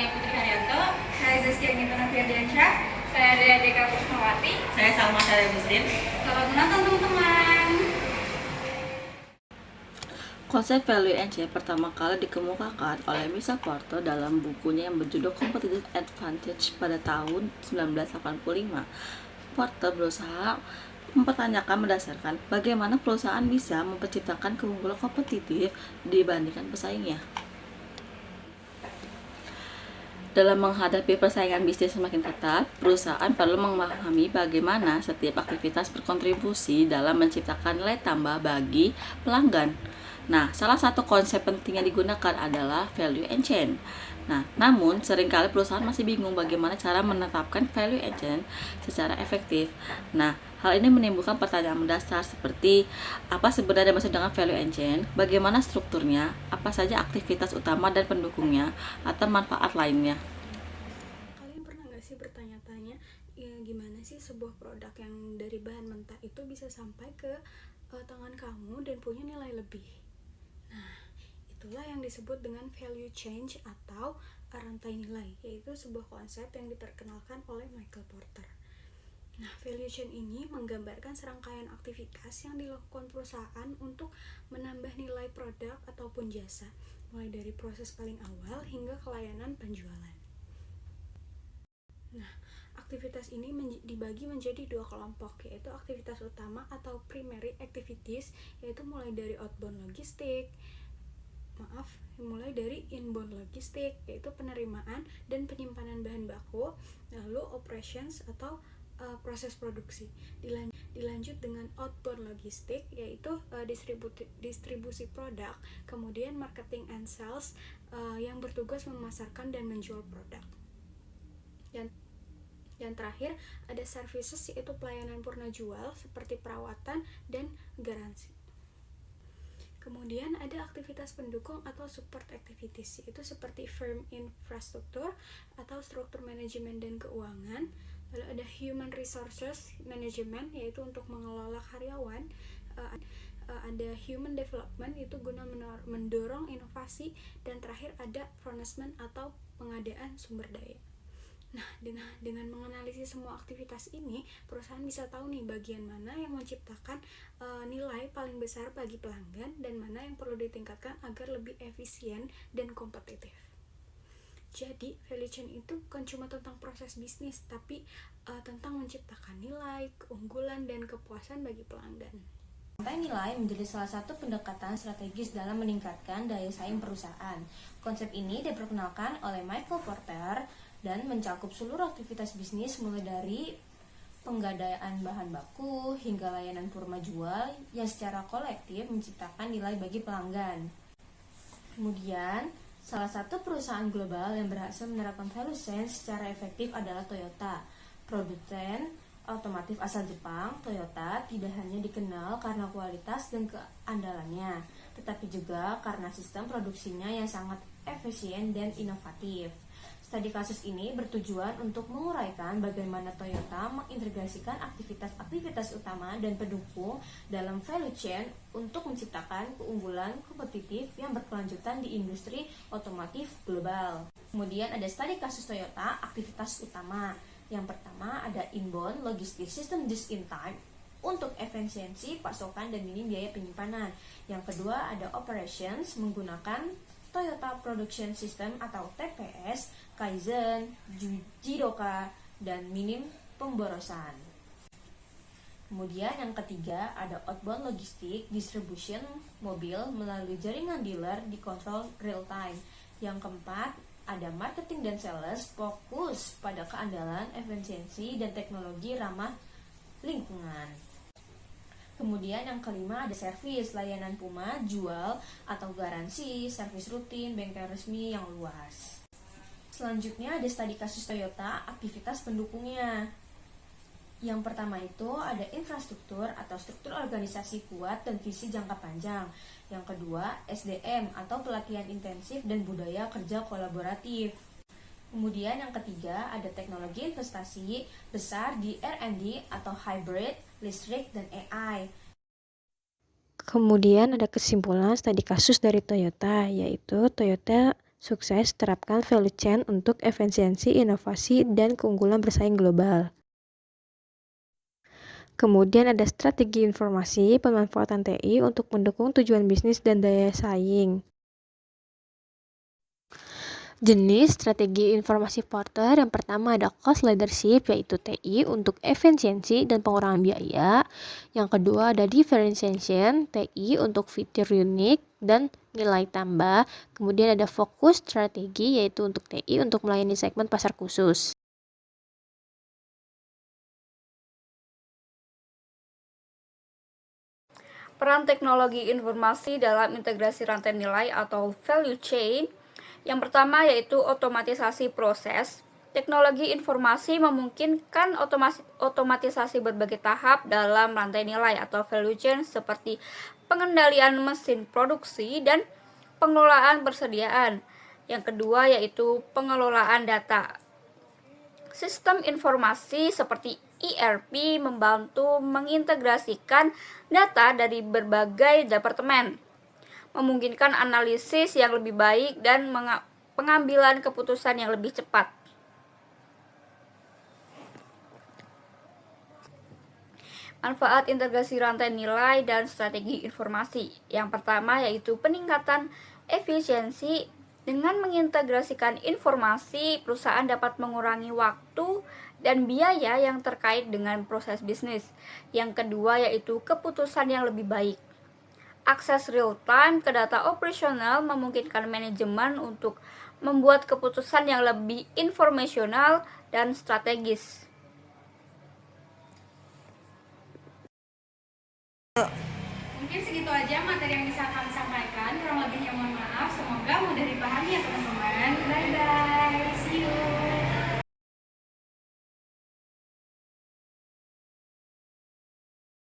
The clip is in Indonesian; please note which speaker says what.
Speaker 1: Fani Putri Haryanto.
Speaker 2: Saya Zaskia Gintana Firdiansyah.
Speaker 1: Saya Dea Deka Kusmawati.
Speaker 3: Saya Salma Syarif Muslim.
Speaker 2: Selamat menonton teman-teman.
Speaker 3: Konsep value engine pertama kali dikemukakan oleh Michael Porter dalam bukunya yang berjudul Competitive Advantage pada tahun 1985. Porter berusaha mempertanyakan berdasarkan bagaimana perusahaan bisa menciptakan keunggulan kompetitif dibandingkan pesaingnya. Dalam menghadapi persaingan bisnis semakin ketat, perusahaan perlu memahami bagaimana setiap aktivitas berkontribusi dalam menciptakan nilai tambah bagi pelanggan. Nah, salah satu konsep penting yang digunakan adalah value engine. Nah, namun seringkali perusahaan masih bingung bagaimana cara menetapkan value engine secara efektif. Nah, hal ini menimbulkan pertanyaan mendasar seperti apa sebenarnya maksud dengan value engine, bagaimana strukturnya, apa saja aktivitas utama dan pendukungnya, atau manfaat lainnya.
Speaker 2: Kalian pernah nggak sih bertanya-tanya gimana sih sebuah produk yang dari bahan mentah itu bisa sampai ke tangan kamu dan punya nilai lebih? Nah, itulah yang disebut dengan value change atau rantai nilai, yaitu sebuah konsep yang diperkenalkan oleh Michael Porter. Nah, value chain ini menggambarkan serangkaian aktivitas yang dilakukan perusahaan untuk menambah nilai produk ataupun jasa, mulai dari proses paling awal hingga ke layanan penjualan. Nah, aktivitas ini dibagi menjadi dua kelompok, yaitu aktivitas utama atau primary activities, yaitu mulai dari mulai dari inbound logistik, yaitu penerimaan dan penyimpanan bahan baku, lalu operations atau proses produksi. Dilanjut dengan outbound logistik, yaitu distribusi produk, kemudian marketing and sales yang bertugas memasarkan dan menjual produk. Yang terakhir ada services, yaitu pelayanan purna jual seperti perawatan dan garansi. Kemudian ada aktivitas pendukung atau support activities, yaitu seperti firm infrastruktur atau struktur manajemen dan keuangan. Lalu ada human resources management, yaitu untuk mengelola karyawan. Ada human development, itu guna mendorong inovasi. Dan terakhir ada pronouncement atau pengadaan sumber daya. Nah, dengan menganalisis semua aktivitas ini, perusahaan bisa tahu nih bagian mana yang menciptakan nilai paling besar bagi pelanggan dan mana yang perlu ditingkatkan agar lebih efisien dan kompetitif. Jadi, value chain itu bukan cuma tentang proses bisnis, tapi tentang menciptakan nilai, keunggulan, dan kepuasan bagi pelanggan.
Speaker 4: Rantai nilai menjadi salah satu pendekatan strategis dalam meningkatkan daya saing perusahaan. Konsep ini diperkenalkan oleh Michael Porter dan mencakup seluruh aktivitas bisnis mulai dari penggadaian bahan baku hingga layanan purna jual yang secara kolektif menciptakan nilai bagi pelanggan. Kemudian, salah satu perusahaan global yang berhasil menerapkan value chain secara efektif adalah Toyota. Produsen otomotif asal Jepang, Toyota tidak hanya dikenal karena kualitas dan keandalannya, tetapi juga karena sistem produksinya yang sangat efisien dan inovatif. Studi kasus ini bertujuan untuk menguraikan bagaimana Toyota mengintegrasikan aktivitas-aktivitas utama dan pendukung dalam value chain untuk menciptakan keunggulan kompetitif yang berkelanjutan di industri otomotif global. Kemudian ada studi kasus Toyota, aktivitas utama. Yang pertama ada inbound logistic system just in time untuk efisiensi pasokan dan minim biaya penyimpanan. Yang kedua ada operations menggunakan Toyota Production System atau TPS, Kaizen, Jidoka, dan minim pemborosan. Kemudian yang ketiga ada outbound logistik distribution mobil melalui jaringan dealer dikontrol real time. Yang keempat ada marketing dan sales fokus pada keandalan, efisiensi, dan teknologi ramah lingkungan. Kemudian yang kelima ada servis, layanan purna jual atau garansi, servis rutin, bengkel resmi yang luas. Selanjutnya ada studi kasus Toyota, aktivitas pendukungnya. Yang pertama itu ada infrastruktur atau struktur organisasi kuat dan visi jangka panjang. Yang kedua SDM atau pelatihan intensif dan budaya kerja kolaboratif. Kemudian yang ketiga ada teknologi investasi besar di R&D atau hybrid, listrik, dan AI.
Speaker 5: Kemudian ada kesimpulan studi kasus dari Toyota, yaitu Toyota Sukses terapkan value chain untuk efisiensi, inovasi, dan keunggulan bersaing global. Kemudian ada strategi informasi, pemanfaatan TI untuk mendukung tujuan bisnis dan daya saing. Jenis strategi informasi Porter yang pertama ada cost leadership, yaitu TI untuk efisiensi dan pengurangan biaya. Yang kedua ada differentiation, TI untuk fitur unik dan nilai tambah. Kemudian ada fokus strategi, yaitu untuk TI untuk melayani segmen pasar khusus.
Speaker 1: Peran teknologi informasi dalam integrasi rantai nilai atau value chain. Yang pertama yaitu otomatisasi proses. Teknologi informasi memungkinkan otomatisasi berbagai tahap dalam rantai nilai atau value chain seperti pengendalian mesin produksi dan pengelolaan persediaan. Yang kedua yaitu pengelolaan data. Sistem informasi seperti ERP membantu mengintegrasikan data dari berbagai departemen, memungkinkan analisis yang lebih baik dan pengambilan keputusan yang lebih cepat. Manfaat integrasi rantai nilai dan strategi informasi. Yang pertama yaitu peningkatan efisiensi. Dengan mengintegrasikan informasi, perusahaan dapat mengurangi waktu dan biaya yang terkait dengan proses bisnis. Yang kedua yaitu keputusan yang lebih baik. Akses real-time ke data operasional memungkinkan manajemen untuk membuat keputusan yang lebih informasional dan strategis.
Speaker 2: Mungkin segitu aja materi yang bisa